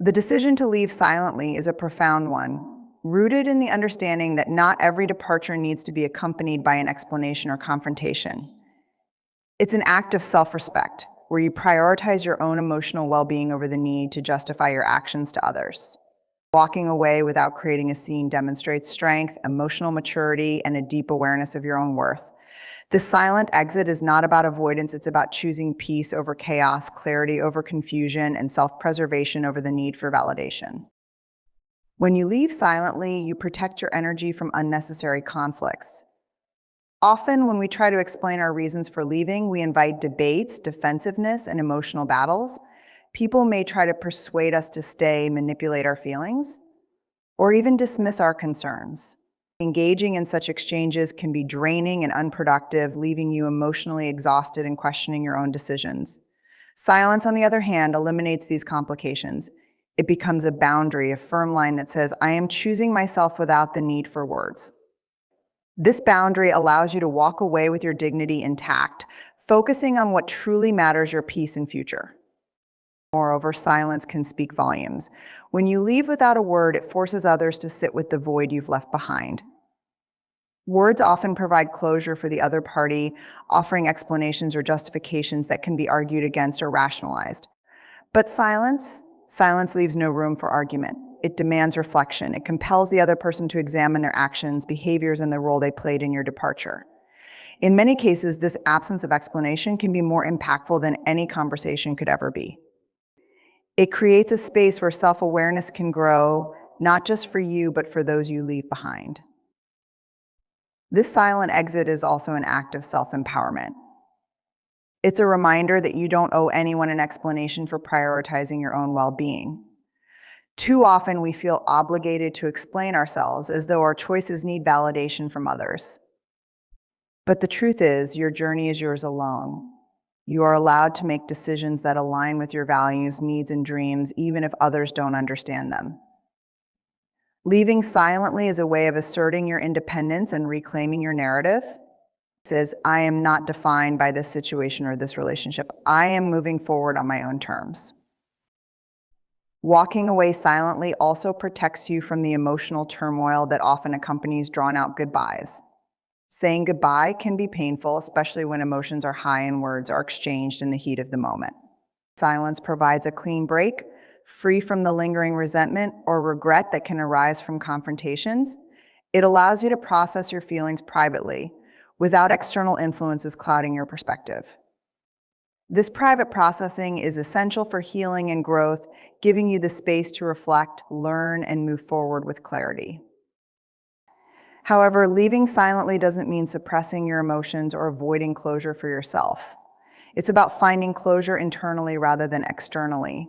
The decision to leave silently is a profound one, rooted in the understanding that not every departure needs to be accompanied by an explanation or confrontation. It's an act of self-respect, where you prioritize your own emotional well-being over the need to justify your actions to others. Walking away without creating a scene demonstrates strength, emotional maturity, and a deep awareness of your own worth. This silent exit is not about avoidance, it's about choosing peace over chaos, clarity over confusion, and self-preservation over the need for validation. When you leave silently, you protect your energy from unnecessary conflicts. Often, when we try to explain our reasons for leaving, we invite debates, defensiveness, and emotional battles. People may try to persuade us to stay, manipulate our feelings, or even dismiss our concerns. Engaging in such exchanges can be draining and unproductive, leaving you emotionally exhausted and questioning your own decisions. Silence, on the other hand, eliminates these complications. It becomes a boundary, a firm line that says, I am choosing myself without the need for words. This boundary allows you to walk away with your dignity intact, focusing on what truly matters, your peace and future. Moreover, silence can speak volumes. When you leave without a word, it forces others to sit with the void you've left behind. Words often provide closure for the other party, offering explanations or justifications that can be argued against or rationalized. But silence leaves no room for argument. It demands reflection. It compels the other person to examine their actions, behaviors, and the role they played in your departure. In many cases, this absence of explanation can be more impactful than any conversation could ever be. It creates a space where self-awareness can grow, not just for you, but for those you leave behind. This silent exit is also an act of self-empowerment. It's a reminder that you don't owe anyone an explanation for prioritizing your own well-being. Too often, we feel obligated to explain ourselves as though our choices need validation from others. But the truth is, your journey is yours alone. You are allowed to make decisions that align with your values, needs, and dreams, even if others don't understand them. Leaving silently is a way of asserting your independence and reclaiming your narrative. It says, I am not defined by this situation or this relationship. I am moving forward on my own terms. Walking away silently also protects you from the emotional turmoil that often accompanies drawn-out goodbyes. Saying goodbye can be painful, especially when emotions are high and words are exchanged in the heat of the moment. Silence provides a clean break, free from the lingering resentment or regret that can arise from confrontations. It allows you to process your feelings privately, without external influences clouding your perspective. This private processing is essential for healing and growth, giving you the space to reflect, learn, and move forward with clarity. However, leaving silently doesn't mean suppressing your emotions or avoiding closure for yourself. It's about finding closure internally rather than externally.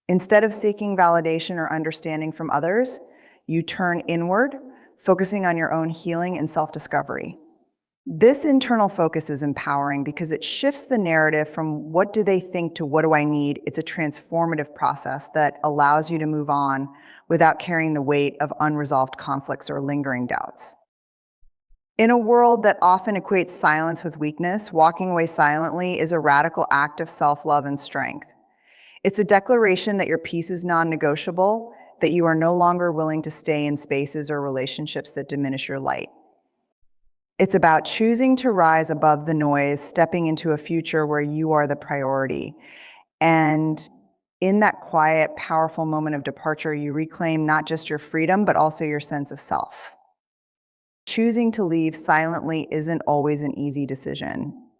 Instead of seeking validation or understanding from others, you turn inward, focusing on your own healing and self-discovery. This internal focus is empowering because it shifts the narrative from what do they think to what do I need. It's a transformative process that allows you to move on without carrying the weight of unresolved conflicts or lingering doubts. In a world that often equates silence with weakness, walking away silently is a radical act of self-love and strength. It's a declaration that your peace is non-negotiable, that you are no longer willing to stay in spaces or relationships that diminish your light. It's about choosing to rise above the noise, stepping into a future where you are the priority. And in that quiet, powerful moment of departure, you reclaim not just your freedom, but also your sense of self. Choosing to leave silently isn't always an easy decision,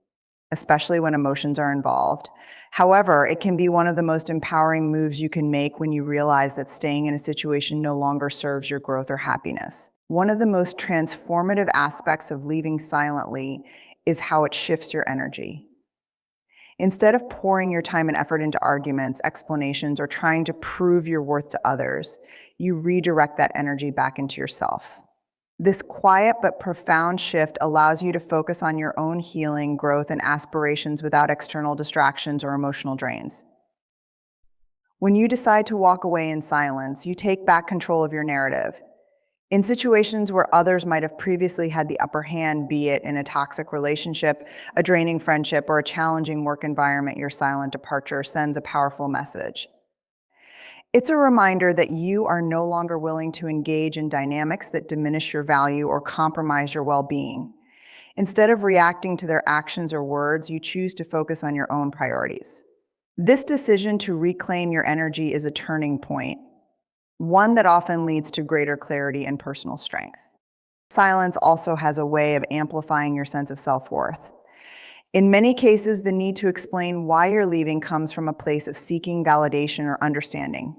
especially when emotions are involved. However, it can be one of the most empowering moves you can make when you realize that staying in a situation no longer serves your growth or happiness. One of the most transformative aspects of leaving silently is how it shifts your energy. Instead of pouring your time and effort into arguments, explanations, or trying to prove your worth to others, you redirect that energy back into yourself. This quiet but profound shift allows you to focus on your own healing, growth, and aspirations without external distractions or emotional drains. When you decide to walk away in silence, you take back control of your narrative. In situations where others might have previously had the upper hand, be it in a toxic relationship, a draining friendship, or a challenging work environment, your silent departure sends a powerful message. It's a reminder that you are no longer willing to engage in dynamics that diminish your value or compromise your well-being. Instead of reacting to their actions or words, you choose to focus on your own priorities. This decision to reclaim your energy is a turning point, one that often leads to greater clarity and personal strength. Silence also has a way of amplifying your sense of self-worth. In many cases, the need to explain why you're leaving comes from a place of seeking validation or understanding.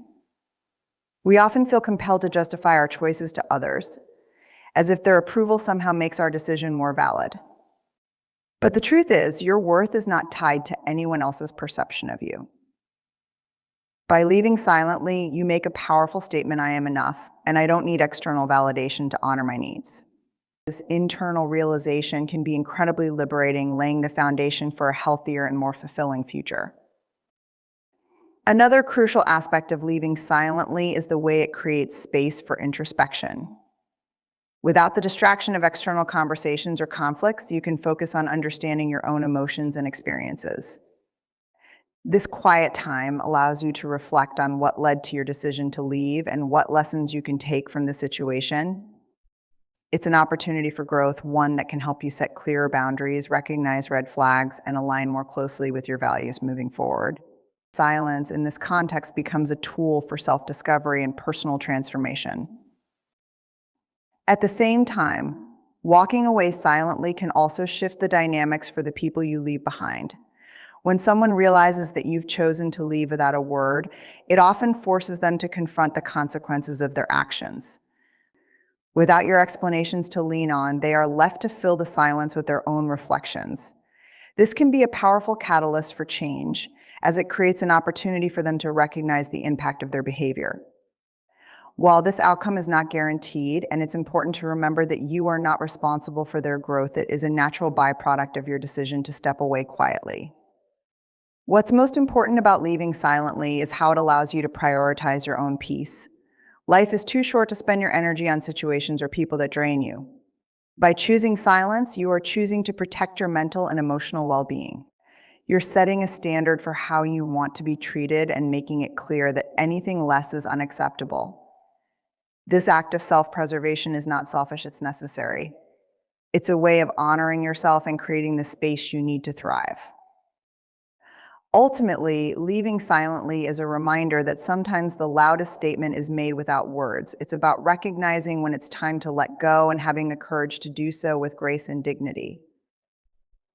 We often feel compelled to justify our choices to others, as if their approval somehow makes our decision more valid. But the truth is, your worth is not tied to anyone else's perception of you. By leaving silently, you make a powerful statement: I am enough, and I don't need external validation to honor my needs. This internal realization can be incredibly liberating, laying the foundation for a healthier and more fulfilling future. Another crucial aspect of leaving silently is the way it creates space for introspection. Without the distraction of external conversations or conflicts, you can focus on understanding your own emotions and experiences. This quiet time allows you to reflect on what led to your decision to leave and what lessons you can take from the situation. It's an opportunity for growth, one that can help you set clearer boundaries, recognize red flags, and align more closely with your values moving forward. Silence in this context becomes a tool for self-discovery and personal transformation. At the same time, walking away silently can also shift the dynamics for the people you leave behind. When someone realizes that you've chosen to leave without a word, it often forces them to confront the consequences of their actions. Without your explanations to lean on, they are left to fill the silence with their own reflections. This can be a powerful catalyst for change, as it creates an opportunity for them to recognize the impact of their behavior. While this outcome is not guaranteed, and it's important to remember that you are not responsible for their growth, it is a natural byproduct of your decision to step away quietly. What's most important about leaving silently is how it allows you to prioritize your own peace. Life is too short to spend your energy on situations or people that drain you. By choosing silence, you are choosing to protect your mental and emotional well-being. You're setting a standard for how you want to be treated and making it clear that anything less is unacceptable. This act of self-preservation is not selfish, it's necessary. It's a way of honoring yourself and creating the space you need to thrive. Ultimately, leaving silently is a reminder that sometimes the loudest statement is made without words. It's about recognizing when it's time to let go and having the courage to do so with grace and dignity.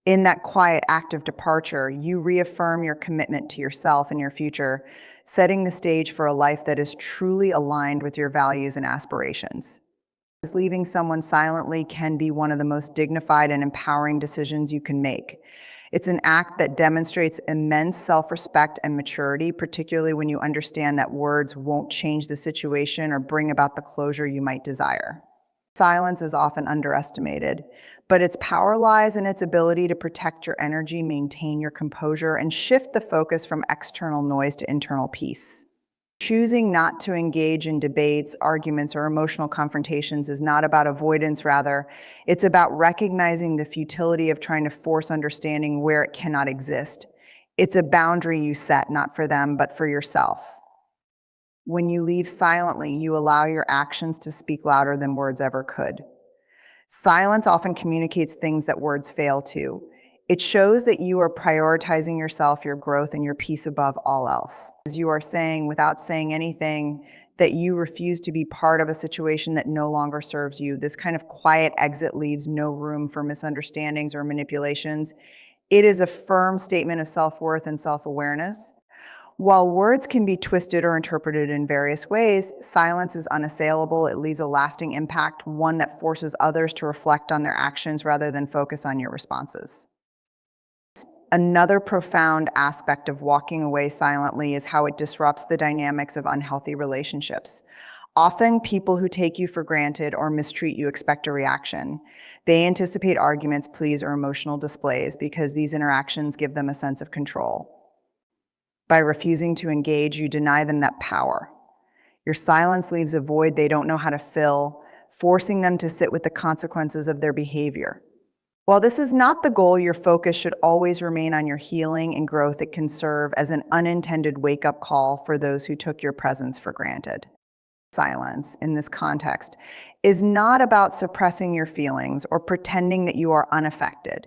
In that quiet act of departure, you reaffirm your commitment to yourself and your future, setting the stage for a life that is truly aligned with your values and aspirations. Leaving someone silently can be one of the most dignified and empowering decisions you can make. It's an act that demonstrates immense self-respect and maturity, particularly when you understand that words won't change the situation or bring about the closure you might desire. Silence is often underestimated, but its power lies in its ability to protect your energy, maintain your composure, and shift the focus from external noise to internal peace. Choosing not to engage in debates, arguments, or emotional confrontations is not about avoidance, rather, it's about recognizing the futility of trying to force understanding where it cannot exist. It's a boundary you set, not for them, but for yourself. When you leave silently, you allow your actions to speak louder than words ever could. Silence often communicates things that words fail to. It shows that you are prioritizing yourself, your growth, and your peace above all else. As you are saying, without saying anything, that you refuse to be part of a situation that no longer serves you. This kind of quiet exit leaves no room for misunderstandings or manipulations. It is a firm statement of self-worth and self-awareness. While words can be twisted or interpreted in various ways, silence is unassailable. It leaves a lasting impact, one that forces others to reflect on their actions rather than focus on your responses. Another profound aspect of walking away silently is how it disrupts the dynamics of unhealthy relationships. Often, people who take you for granted or mistreat you expect a reaction. They anticipate arguments, pleas, or emotional displays because these interactions give them a sense of control. By refusing to engage, you deny them that power. Your silence leaves a void they don't know how to fill, forcing them to sit with the consequences of their behavior. While this is not the goal, your focus should always remain on your healing and growth. It can serve as an unintended wake-up call for those who took your presence for granted. Silence, in this context, is not about suppressing your feelings or pretending that you are unaffected.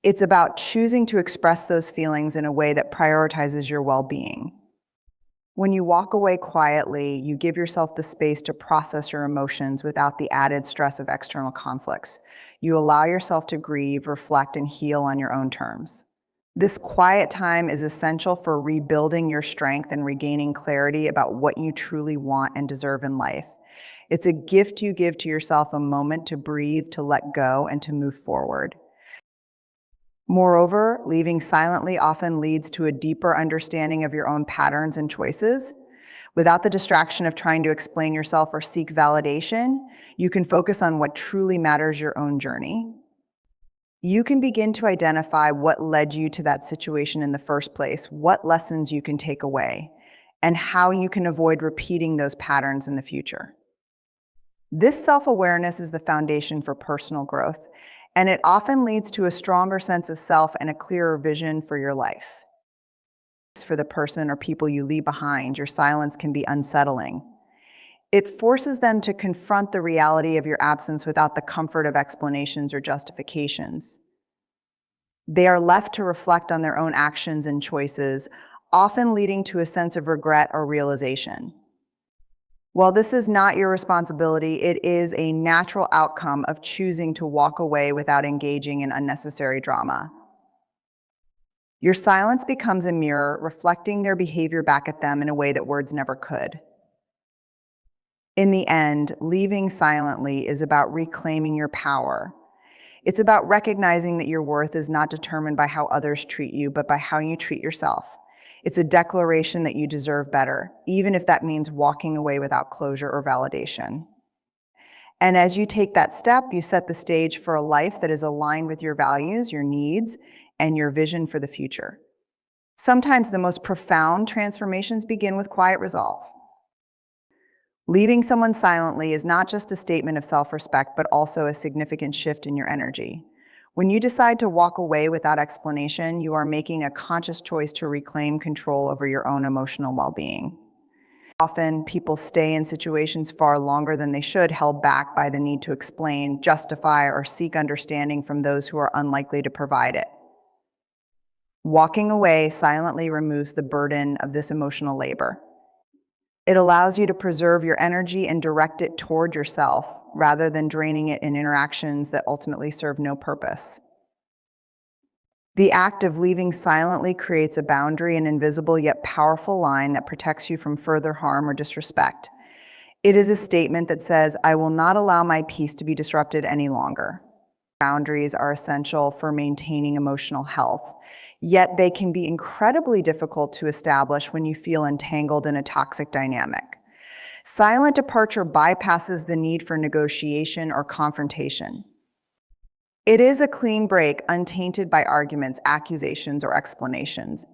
It's about choosing to express those feelings in a way that prioritizes your well-being. When you walk away quietly, you give yourself the space to process your emotions without the added stress of external conflicts. You allow yourself to grieve, reflect, and heal on your own terms. This quiet time is essential for rebuilding your strength and regaining clarity about what you truly want and deserve in life. It's a gift you give to yourself, a moment to breathe, to let go, and to move forward. Moreover, leaving silently often leads to a deeper understanding of your own patterns and choices. Without the distraction of trying to explain yourself or seek validation, you can focus on what truly matters, your own journey. You can begin to identify what led you to that situation in the first place, what lessons you can take away, and how you can avoid repeating those patterns in the future. This self-awareness is the foundation for personal growth, and it often leads to a stronger sense of self and a clearer vision for your life. For the person or people you leave behind, your silence can be unsettling. It forces them to confront the reality of your absence without the comfort of explanations or justifications. They are left to reflect on their own actions and choices, often leading to a sense of regret or realization. While this is not your responsibility, it is a natural outcome of choosing to walk away without engaging in unnecessary drama. Your silence becomes a mirror, reflecting their behavior back at them in a way that words never could. In the end, leaving silently is about reclaiming your power. It's about recognizing that your worth is not determined by how others treat you, but by how you treat yourself. It's a declaration that you deserve better, even if that means walking away without closure or validation. And as you take that step, you set the stage for a life that is aligned with your values, your needs, and your vision for the future. Sometimes the most profound transformations begin with quiet resolve. Leaving someone silently is not just a statement of self-respect, but also a significant shift in your energy. When you decide to walk away without explanation, you are making a conscious choice to reclaim control over your own emotional well-being. Often, people stay in situations far longer than they should, held back by the need to explain, justify, or seek understanding from those who are unlikely to provide it. Walking away silently removes the burden of this emotional labor. It allows you to preserve your energy and direct it toward yourself, rather than draining it in interactions that ultimately serve no purpose. The act of leaving silently creates a boundary, an invisible yet powerful line that protects you from further harm or disrespect. It is a statement that says, "I will not allow my peace to be disrupted any longer." Boundaries are essential for maintaining emotional health, yet they can be incredibly difficult to establish when you feel entangled in a toxic dynamic. Silent departure bypasses the need for negotiation or confrontation. It is a clean break, untainted by arguments, accusations, or explanations.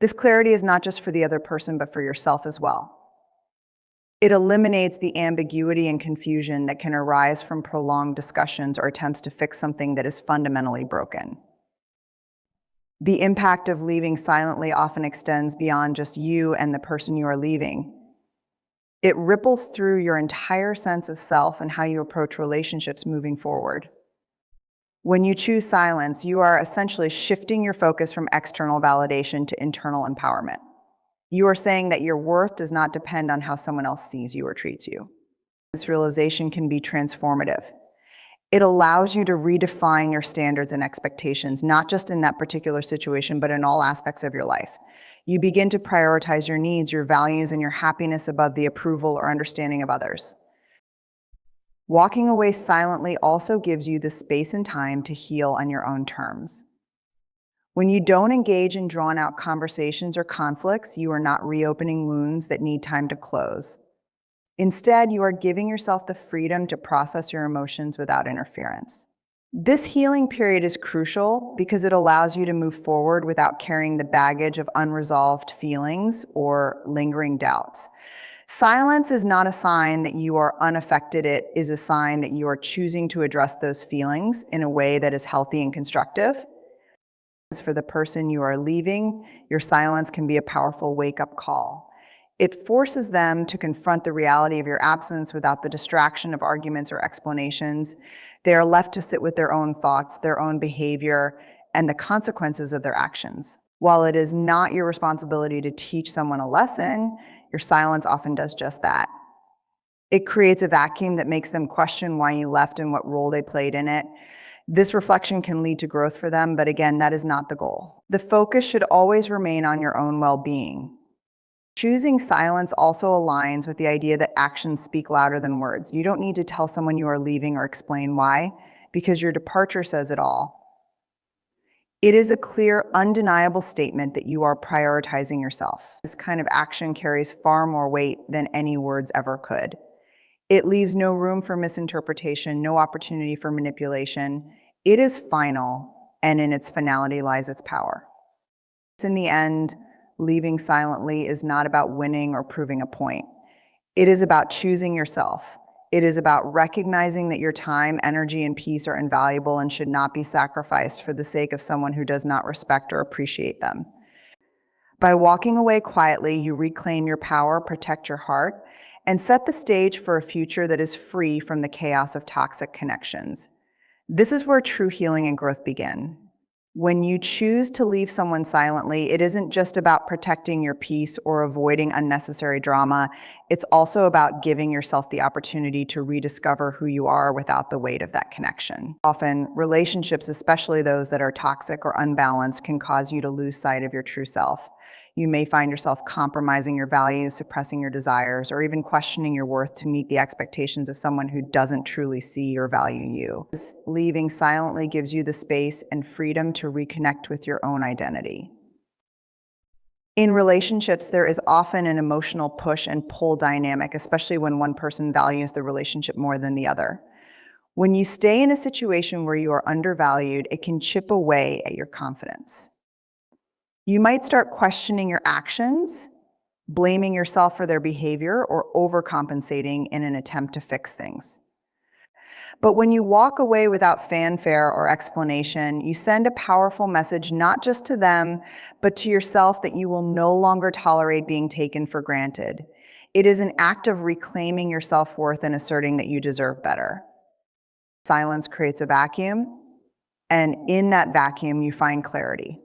This clarity is not just for the other person, but for yourself as well. It eliminates the ambiguity and confusion that can arise from prolonged discussions or attempts to fix something that is fundamentally broken. The impact of leaving silently often extends beyond just you and the person you are leaving. It ripples through your entire sense of self and how you approach relationships moving forward. When you choose silence, you are essentially shifting your focus from external validation to internal empowerment. You are saying that your worth does not depend on how someone else sees you or treats you. This realization can be transformative. It allows you to redefine your standards and expectations, not just in that particular situation, but in all aspects of your life. You begin to prioritize your needs, your values, and your happiness above the approval or understanding of others. Walking away silently also gives you the space and time to heal on your own terms. When you don't engage in drawn-out conversations or conflicts, you are not reopening wounds that need time to close. Instead, you are giving yourself the freedom to process your emotions without interference. This healing period is crucial because it allows you to move forward without carrying the baggage of unresolved feelings or lingering doubts. Silence is not a sign that you are unaffected. It is a sign that you are choosing to address those feelings in a way that is healthy and constructive. As for the person you are leaving, your silence can be a powerful wake-up call. It forces them to confront the reality of your absence without the distraction of arguments or explanations. They are left to sit with their own thoughts, their own behavior, and the consequences of their actions. While it is not your responsibility to teach someone a lesson, your silence often does just that. It creates a vacuum that makes them question why you left and what role they played in it. This reflection can lead to growth for them, but again, that is not the goal. The focus should always remain on your own well-being. Choosing silence also aligns with the idea that actions speak louder than words. You don't need to tell someone you are leaving or explain why, because your departure says it all. It is a clear, undeniable statement that you are prioritizing yourself. This kind of action carries far more weight than any words ever could. It leaves no room for misinterpretation, no opportunity for manipulation. It is final, and in its finality lies its power. In the end, leaving silently is not about winning or proving a point. It is about choosing yourself. It is about recognizing that your time, energy, and peace are invaluable and should not be sacrificed for the sake of someone who does not respect or appreciate them. By walking away quietly, you reclaim your power, protect your heart, and set the stage for a future that is free from the chaos of toxic connections. This is where true healing and growth begin. When you choose to leave someone silently, it isn't just about protecting your peace or avoiding unnecessary drama. It's also about giving yourself the opportunity to rediscover who you are without the weight of that connection. Often, relationships, especially those that are toxic or unbalanced, can cause you to lose sight of your true self. You may find yourself compromising your values, suppressing your desires, or even questioning your worth to meet the expectations of someone who doesn't truly see or value you. Leaving silently gives you the space and freedom to reconnect with your own identity. In relationships, there is often an emotional push and pull dynamic, especially when one person values the relationship more than the other. When you stay in a situation where you are undervalued, it can chip away at your confidence. You might start questioning your actions, blaming yourself for their behavior, or overcompensating in an attempt to fix things. But when you walk away without fanfare or explanation, you send a powerful message not just to them, but to yourself that you will no longer tolerate being taken for granted. It is an act of reclaiming your self-worth and asserting that you deserve better. Silence creates a vacuum, and in that vacuum, you find clarity.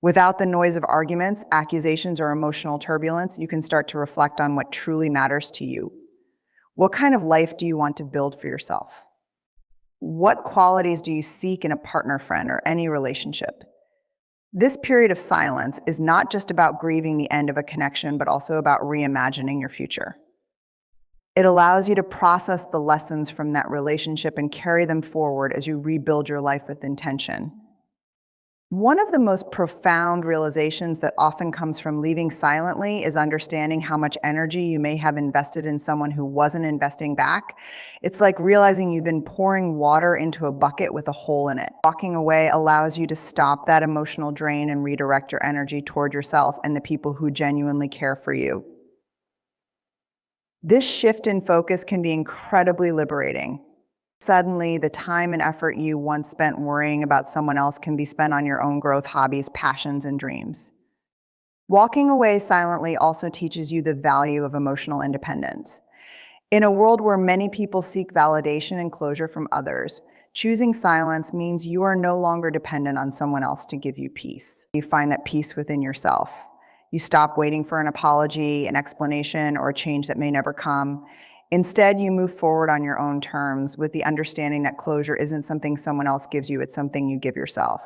Without the noise of arguments, accusations, or emotional turbulence, you can start to reflect on what truly matters to you. What kind of life do you want to build for yourself? What qualities do you seek in a partner, friend, or any relationship? This period of silence is not just about grieving the end of a connection, but also about reimagining your future. It allows you to process the lessons from that relationship and carry them forward as you rebuild your life with intention. One of the most profound realizations that often comes from leaving silently is understanding how much energy you may have invested in someone who wasn't investing back. It's like realizing you've been pouring water into a bucket with a hole in it. Walking away allows you to stop that emotional drain and redirect your energy toward yourself and the people who genuinely care for you. This shift in focus can be incredibly liberating. Suddenly, the time and effort you once spent worrying about someone else can be spent on your own growth, hobbies, passions, and dreams. Walking away silently also teaches you the value of emotional independence. In a world where many people seek validation and closure from others, choosing silence means you are no longer dependent on someone else to give you peace. You find that peace within yourself. You stop waiting for an apology, an explanation, or a change that may never come. Instead, you move forward on your own terms with the understanding that closure isn't something someone else gives you, it's something you give yourself.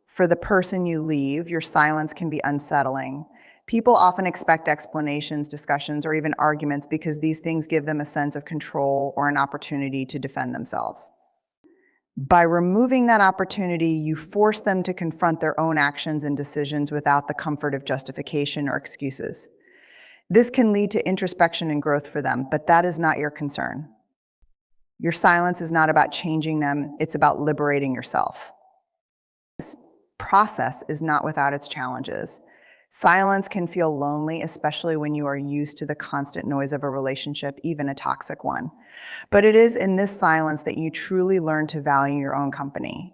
For the person you leave, your silence can be unsettling. People often expect explanations, discussions, or even arguments because these things give them a sense of control or an opportunity to defend themselves. By removing that opportunity, you force them to confront their own actions and decisions without the comfort of justification or excuses. This can lead to introspection and growth for them, but that is not your concern. Your silence is not about changing them, it's about liberating yourself. This process is not without its challenges. Silence can feel lonely, especially when you are used to the constant noise of a relationship, even a toxic one. But it is in this silence that you truly learn to value your own company.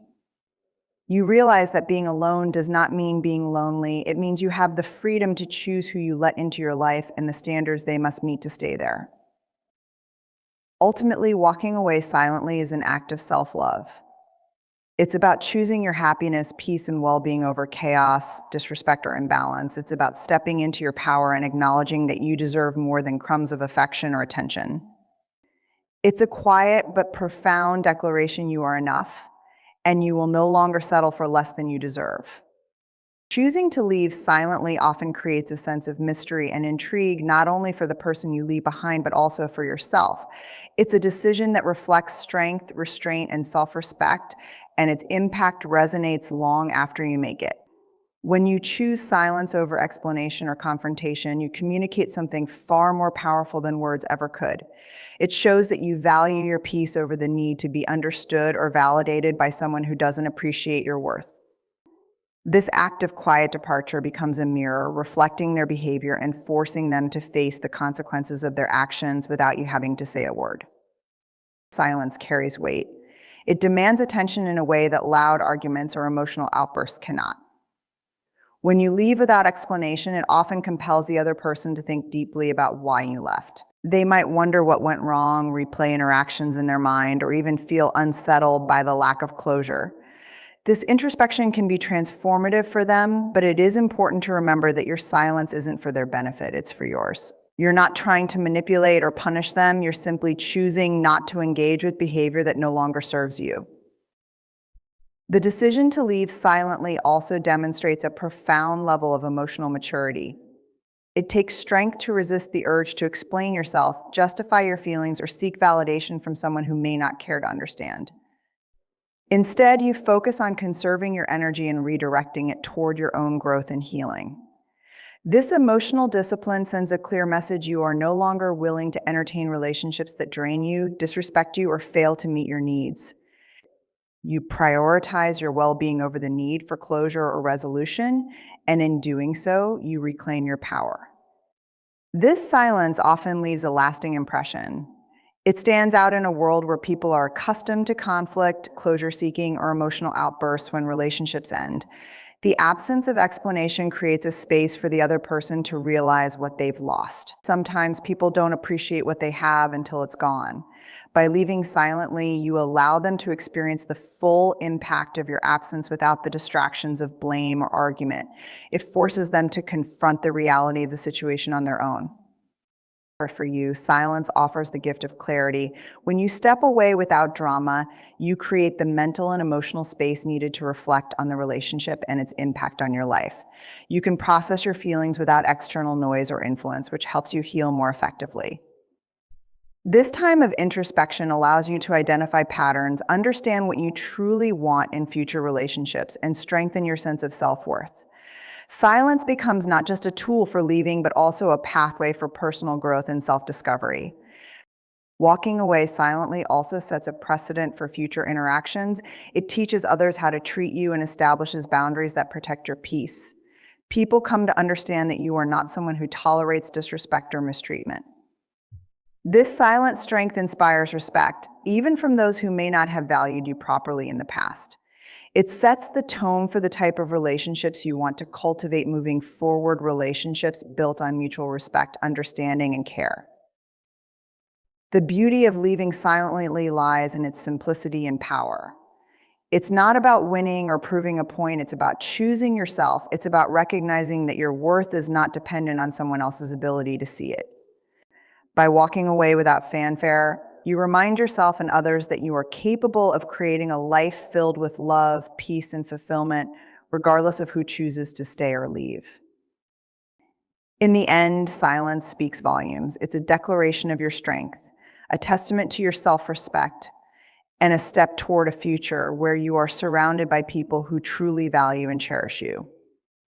You realize that being alone does not mean being lonely. It means you have the freedom to choose who you let into your life and the standards they must meet to stay there. Ultimately, walking away silently is an act of self-love. It's about choosing your happiness, peace, and well-being over chaos, disrespect, or imbalance. It's about stepping into your power and acknowledging that you deserve more than crumbs of affection or attention. It's a quiet but profound declaration you are enough, and you will no longer settle for less than you deserve. Choosing to leave silently often creates a sense of mystery and intrigue, not only for the person you leave behind, but also for yourself. It's a decision that reflects strength, restraint, and self-respect, and its impact resonates long after you make it. When you choose silence over explanation or confrontation, you communicate something far more powerful than words ever could. It shows that you value your peace over the need to be understood or validated by someone who doesn't appreciate your worth. This act of quiet departure becomes a mirror, reflecting their behavior and forcing them to face the consequences of their actions without you having to say a word. Silence carries weight. It demands attention in a way that loud arguments or emotional outbursts cannot. When you leave without explanation, it often compels the other person to think deeply about why you left. They might wonder what went wrong, replay interactions in their mind, or even feel unsettled by the lack of closure. This introspection can be transformative for them, but it is important to remember that your silence isn't for their benefit, it's for yours. You're not trying to manipulate or punish them, you're simply choosing not to engage with behavior that no longer serves you. The decision to leave silently also demonstrates a profound level of emotional maturity. It takes strength to resist the urge to explain yourself, justify your feelings, or seek validation from someone who may not care to understand. Instead, you focus on conserving your energy and redirecting it toward your own growth and healing. This emotional discipline sends a clear message: you are no longer willing to entertain relationships that drain you, disrespect you, or fail to meet your needs. You prioritize your well-being over the need for closure or resolution, and in doing so, you reclaim your power. This silence often leaves a lasting impression. It stands out in a world where people are accustomed to conflict, closure-seeking, or emotional outbursts when relationships end. The absence of explanation creates a space for the other person to realize what they've lost. Sometimes people don't appreciate what they have until it's gone. By leaving silently, you allow them to experience the full impact of your absence without the distractions of blame or argument. It forces them to confront the reality of the situation on their own. For you, silence offers the gift of clarity. When you step away without drama, you create the mental and emotional space needed to reflect on the relationship and its impact on your life. You can process your feelings without external noise or influence, which helps you heal more effectively. This time of introspection allows you to identify patterns, understand what you truly want in future relationships, and strengthen your sense of self-worth. Silence becomes not just a tool for leaving, but also a pathway for personal growth and self-discovery. Walking away silently also sets a precedent for future interactions. It teaches others how to treat you and establishes boundaries that protect your peace. People come to understand that you are not someone who tolerates disrespect or mistreatment. This silent strength inspires respect, even from those who may not have valued you properly in the past. It sets the tone for the type of relationships you want to cultivate moving forward, relationships built on mutual respect, understanding, and care. The beauty of leaving silently lies in its simplicity and power. It's not about winning or proving a point, it's about choosing yourself. It's about recognizing that your worth is not dependent on someone else's ability to see it. By walking away without fanfare, you remind yourself and others that you are capable of creating a life filled with love, peace, and fulfillment, regardless of who chooses to stay or leave. In the end, silence speaks volumes. It's a declaration of your strength, a testament to your self-respect, and a step toward a future where you are surrounded by people who truly value and cherish you.